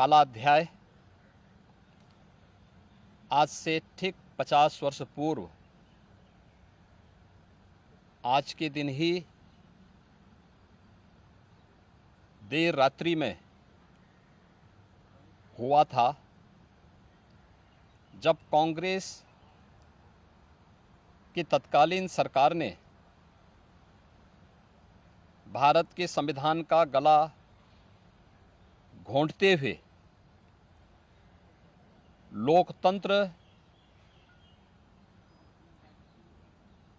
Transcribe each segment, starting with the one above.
काला अध्याय आज से ठीक 50 वर्ष पूर्व आज के दिन ही देर रात्रि में हुआ था, जब कांग्रेस की तत्कालीन सरकार ने भारत के संविधान का गला घोंटते हुए लोकतंत्र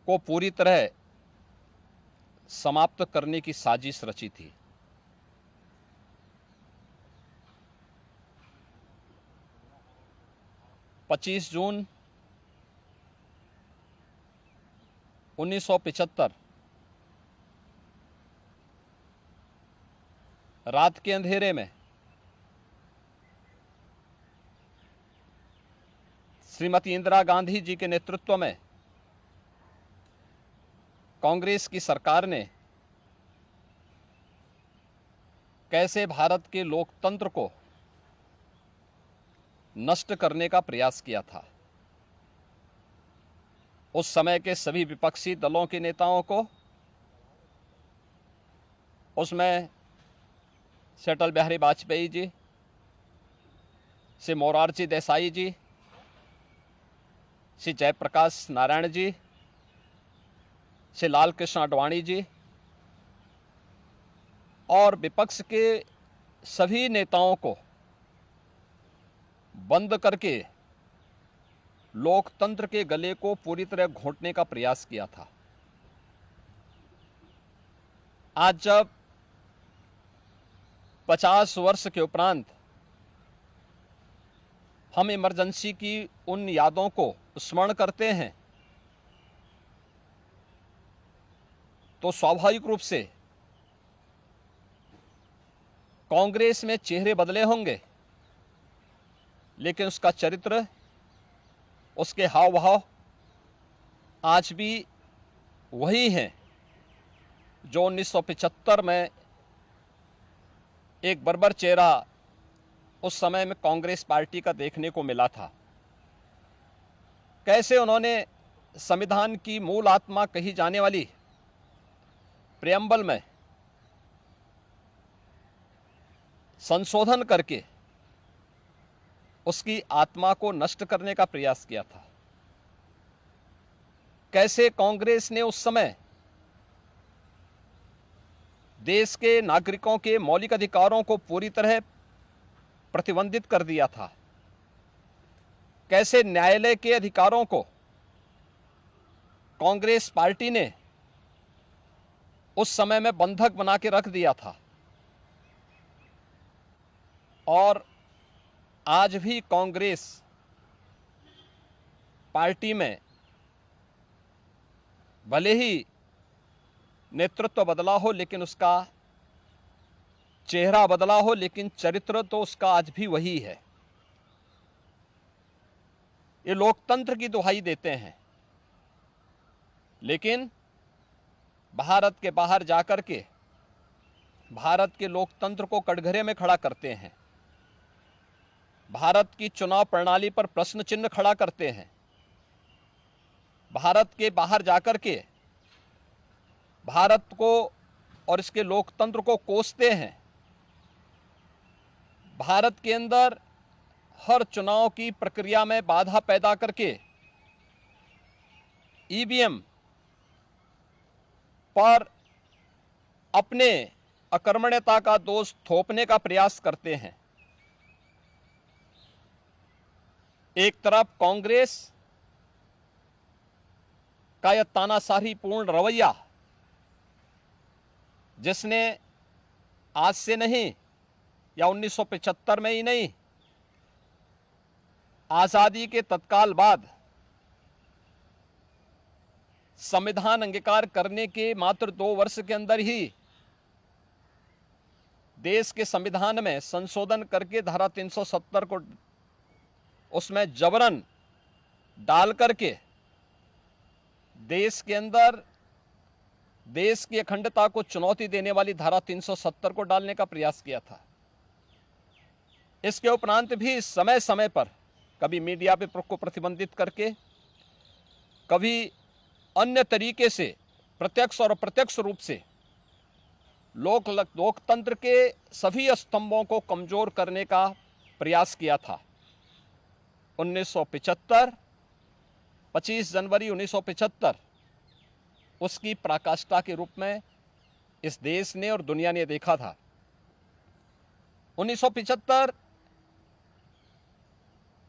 को पूरी तरह समाप्त करने की साजिश रची थी। पच्चीस जून 1975 रात के अंधेरे में श्रीमती इंदिरा गांधी जी के नेतृत्व में कांग्रेस की सरकार ने कैसे भारत के लोकतंत्र को नष्ट करने का प्रयास किया था। उस समय के सभी विपक्षी दलों के नेताओं को, उसमें से अटल बिहारी वाजपेयी जी, से मोरारजी देसाई जी, श्री जयप्रकाश नारायण जी, श्री लाल कृष्ण आडवाणी जी और विपक्ष के सभी नेताओं को बंद करके लोकतंत्र के गले को पूरी तरह घोंटने का प्रयास किया था। आज जब 50 वर्ष के उपरांत हम इमरजेंसी की उन यादों को स्मरण करते हैं, तो स्वाभाविक रूप से कांग्रेस में चेहरे बदले होंगे, लेकिन उसका चरित्र, उसके हाव भाव आज भी वही हैं जो 1975 में एक बर्बर चेहरा उस समय में कांग्रेस पार्टी का देखने को मिला था। कैसे उन्होंने संविधान की मूल आत्मा कही जाने वाली प्रेम्बल में संशोधन करके उसकी आत्मा को नष्ट करने का प्रयास किया था। कैसे कांग्रेस ने उस समय देश के नागरिकों के मौलिक अधिकारों को पूरी तरह प्रतिबंधित कर दिया था। कैसे न्यायालय के अधिकारों को कांग्रेस पार्टी ने उस समय में बंधक बना के रख दिया था। और आज भी कांग्रेस पार्टी में भले ही नेतृत्व बदला हो, लेकिन उसका चेहरा बदला हो, लेकिन चरित्र तो उसका आज भी वही है। ये लोकतंत्र की दुहाई देते हैं, लेकिन भारत के बाहर जाकर के भारत के लोकतंत्र को कटघरे में खड़ा करते हैं। भारत की चुनाव प्रणाली पर प्रश्न चिन्ह खड़ा करते हैं। भारत के बाहर जाकर के भारत को और इसके लोकतंत्र को कोसते हैं। भारत के अंदर हर चुनाव की प्रक्रिया में बाधा पैदा करके ईवीएम पर अपने अकर्मण्यता का दोष थोपने का प्रयास करते हैं। एक तरफ कांग्रेस का यह तानाशाही पूर्ण रवैया, जिसने आज से नहीं या 1975 में ही नहीं, आजादी के तत्काल बाद संविधान अंगीकार करने के मात्र 2 वर्ष के अंदर ही देश के संविधान में संशोधन करके धारा 370 को उसमें जबरन डाल करके देश के अंदर देश की अखंडता को चुनौती देने वाली धारा 370 को डालने का प्रयास किया था। इसके उपरांत भी समय समय पर कभी मीडिया पे को प्रतिबंधित करके, कभी अन्य तरीके से प्रत्यक्ष और अप्रत्यक्ष रूप से लोकतंत्र के सभी स्तंभों को कमजोर करने का प्रयास किया था। 1975, 25 जनवरी 1975 उसकी पराकाष्ठा के रूप में इस देश ने और दुनिया ने देखा था। 1975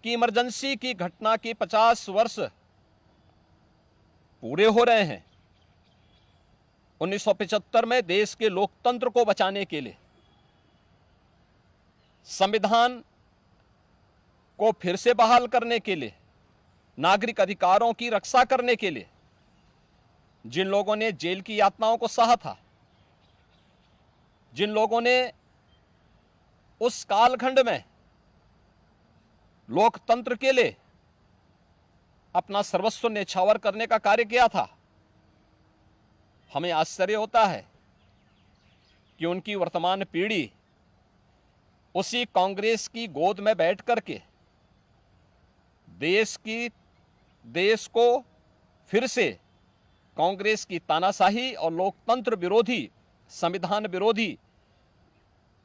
की इमरजेंसी की घटना के 50 वर्ष पूरे हो रहे हैं। 1975 में देश के लोकतंत्र को बचाने के लिए, संविधान को फिर से बहाल करने के लिए, नागरिक अधिकारों की रक्षा करने के लिए जिन लोगों ने जेल की यातनाओं को सहा था, जिन लोगों ने उस कालखंड में लोकतंत्र के लिए अपना सर्वस्व न्यौछावर करने का कार्य किया था, हमें आश्चर्य होता है कि उनकी वर्तमान पीढ़ी उसी कांग्रेस की गोद में बैठ करके देश को फिर से कांग्रेस की तानाशाही और लोकतंत्र विरोधी, संविधान विरोधी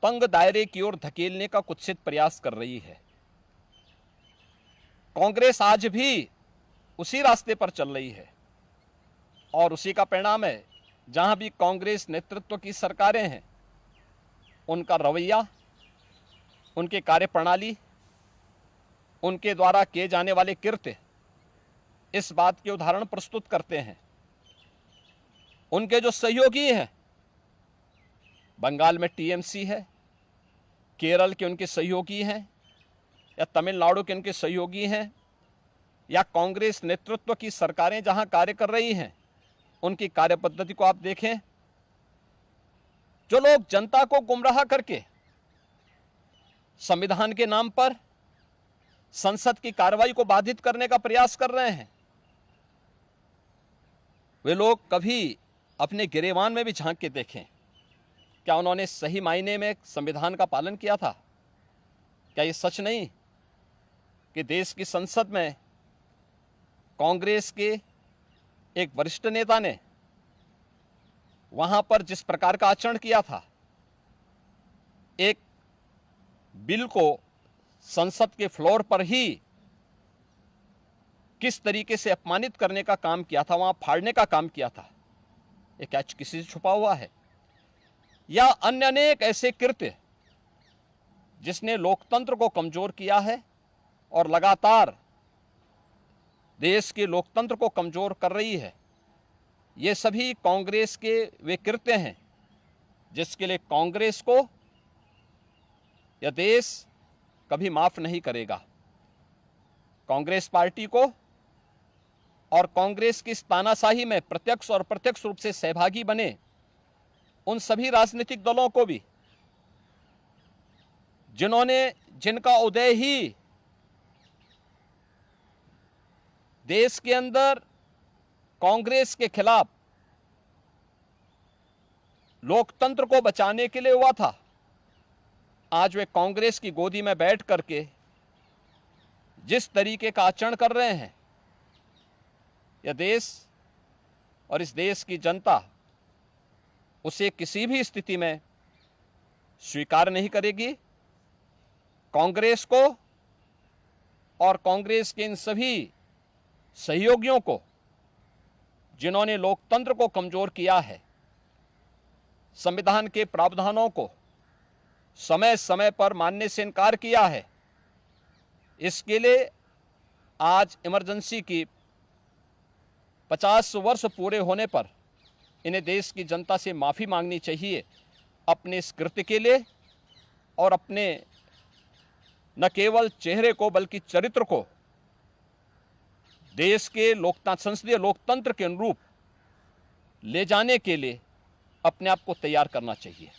तंग दायरे की ओर धकेलने का कुत्सित प्रयास कर रही है। कांग्रेस आज भी उसी रास्ते पर चल रही है और उसी का परिणाम है। जहां भी कांग्रेस नेतृत्व की सरकारें हैं, उनका रवैया, उनके कार्यप्रणाली, उनके द्वारा किए जाने वाले कृत्य इस बात के उदाहरण प्रस्तुत करते हैं। उनके जो सहयोगी हैं, बंगाल में टीएमसी है, केरल के उनके सहयोगी हैं, या तमिलनाडु के उनके सहयोगी हैं, या कांग्रेस नेतृत्व की सरकारें जहां कार्य कर रही हैं, उनकी कार्य पद्धति को आप देखें। जो लोग जनता को गुमराह करके संविधान के नाम पर संसद की कार्रवाई को बाधित करने का प्रयास कर रहे हैं, वे लोग कभी अपने गिरेबान में भी झांक के देखें। क्या उन्होंने सही मायने में संविधान का पालन किया था? क्या यह सच नहीं कि देश की संसद में कांग्रेस के एक वरिष्ठ नेता ने वहां पर जिस प्रकार का आचरण किया था, एक बिल को संसद के फ्लोर पर ही किस तरीके से अपमानित करने का काम किया था, वहां फाड़ने का काम किया था, ये क्या किसी से छुपा हुआ है? या अन्य अनेक ऐसे कृत्य जिसने लोकतंत्र को कमजोर किया है और लगातार देश के लोकतंत्र को कमजोर कर रही है, ये सभी कांग्रेस के वे कृत्य हैं जिसके लिए कांग्रेस को यह देश कभी माफ नहीं करेगा। कांग्रेस पार्टी को और कांग्रेस की इस तानाशाही में प्रत्यक्ष और अप्रत्यक्ष रूप से सहभागी बने उन सभी राजनीतिक दलों को भी, जिनका उदय ही देश के अंदर कांग्रेस के खिलाफ लोकतंत्र को बचाने के लिए हुआ था, आज वे कांग्रेस की गोदी में बैठ करके जिस तरीके का आचरण कर रहे हैं, यह देश और इस देश की जनता उसे किसी भी स्थिति में स्वीकार नहीं करेगी। कांग्रेस को और कांग्रेस के इन सभी सहयोगियों को जिन्होंने लोकतंत्र को कमजोर किया है, संविधान के प्रावधानों को समय समय पर मानने से इनकार किया है, इसके लिए आज इमरजेंसी की 50 वर्ष पूरे होने पर इन्हें देश की जनता से माफ़ी मांगनी चाहिए अपने इस कृत्य के लिए और अपने न केवल चेहरे को बल्कि चरित्र को देश के संसदीय लोकतंत्र के अनुरूप ले जाने के लिए अपने आप को तैयार करना चाहिए।